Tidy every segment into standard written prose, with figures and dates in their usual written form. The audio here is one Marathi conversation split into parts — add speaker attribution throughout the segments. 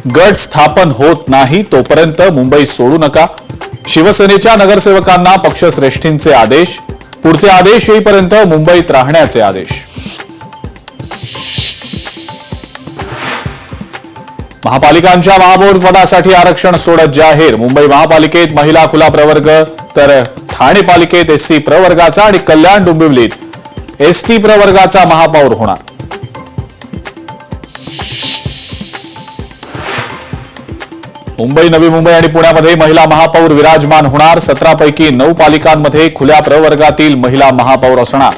Speaker 1: गट स्थापन होत नाही तोपर्यंत मुंबई सोडू नका. शिवसेनेच्या नगरसेवकांना पक्षश्रेष्ठींचे आदेश. पुढचे आदेश येईपर्यंत मुंबईत राहण्याचे आदेश. महापालिकांच्या महापौर पदासाठी आरक्षण सोडत जाहीर. मुंबई महापालिकेत महिला खुला प्रवर्ग तर ठाणे पालिकेत एससी प्रवर्गाचा आणि कल्याण डोंबिवलीत एसटी प्रवर्गाचा महापौर होणार. मुंबई, नवी मुंबई आणि पुण्यामध्ये महिला महापौर विराजमान होणार. 17 पैकी 9 पालिकांमध्ये खुल्या प्रवर्गातील महिला महापौर असणार.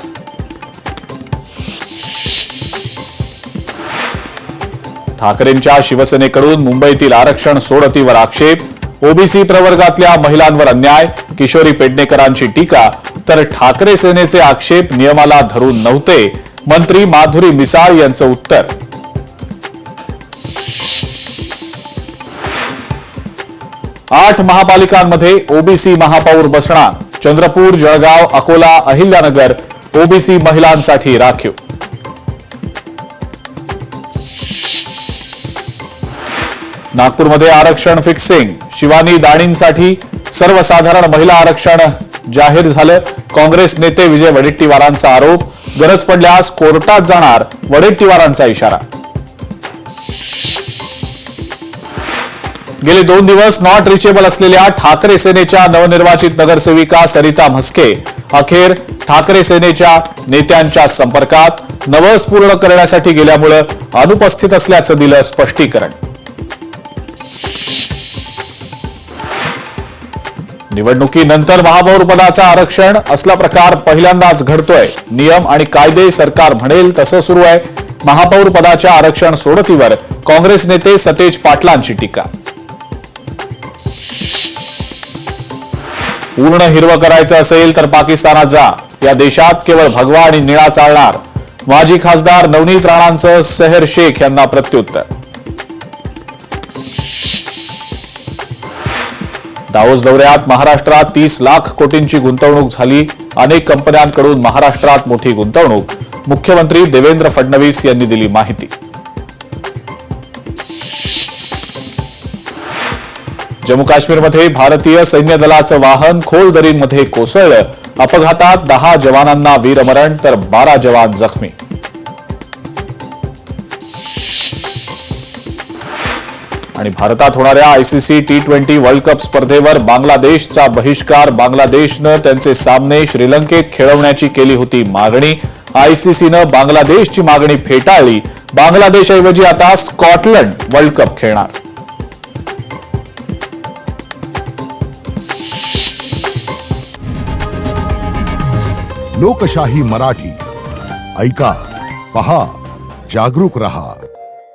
Speaker 1: ठाकरेंच्या शिवसेनेकडून मुंबईतील आरक्षण सोडतीवर आक्षेप. ओबीसी प्रवर्गातल्या महिलांवर अन्याय. किशोरी पेडणेकरांची टीका तर ठाकरे सेनेचे आक्षेप नियमाला धरून नव्हते. मंत्री माधुरी मिसाळ यांचं उत्तर. आठ महापालिकांमध्ये ओबीसी महापौर बसणार. चंद्रपूर, जळगाव, अकोला, अहिल्यानगर ओबीसी महिलांसाठी राखीव. नागपूरमध्ये आरक्षण फिक्सिंग. शिवानी दाणींसाठी सर्वसाधारण महिला आरक्षण जाहीर झालं. काँग्रेस नेते विजय वडेट्टीवारांचा आरोप. गरज पडल्यास कोर्टात जाणार, वडेट्टीवारांचा इशारा. गेले 2 दिवस नॉट रिचेबल असलेल्या ठाकरे सेनेच्या नवनिर्वाचित नगरसेविका सरिता म्हस्के अखेर ठाकरे सेनेच्या नेत्यांच्या संपर्कात. नवस पूर्ण करण्यासाठी गेल्यामुळे अनुपस्थित असल्याचं दिलं स्पष्टीकरण. निवडणुकीनंतर महापौर पदाचं आरक्षण असला प्रकार पहिल्यांदाच घडतोय. नियम आणि कायदे सरकार म्हणेल तसं सुरू आहे. महापौर पदाच्या आरक्षण सोडतीवर काँग्रेस नेते सतेज पाटलांची टीका. पूर्ण हिरवं करायचं असेल तर पाकिस्तानात जा. या देशात केवळ भगवा आणि निळा चालणार. माजी खासदार नवनीत राणांचं सेहर शेख यांना प्रत्युत्तर. दावोस दौऱ्यात महाराष्ट्रात 30 लाख कोटींची गुंतवणूक झाली. अनेक कंपन्यांकडून महाराष्ट्रात मोठी गुंतवणूक. मुख्यमंत्री देवेंद्र फडणवीस यांनी दिली माहिती. जम्मू काश्मीरमध्ये भारतीय सैन्य दलाचं वाहन खोल दरीमध्ये कोसळलं. अपघातात 10 जवानांना वीरमरण तर 12 जवान जखमी. आणि भारतात होणाऱ्या आयसीसी T20 वर्ल्ड कप स्पर्धेवर बांगलादेशचा बहिष्कार. बांगलादेशनं त्यांचे सामने श्रीलंकेत खेळवण्याची केली होती मागणी. आयसीसीनं बांगलादेशची मागणी फेटाळली. बांगलादेशऐवजी आता स्कॉटलंड वर्ल्ड कप खेळणार.
Speaker 2: लोकशाही मराठी ऐका, पहा, जागरूक रहा.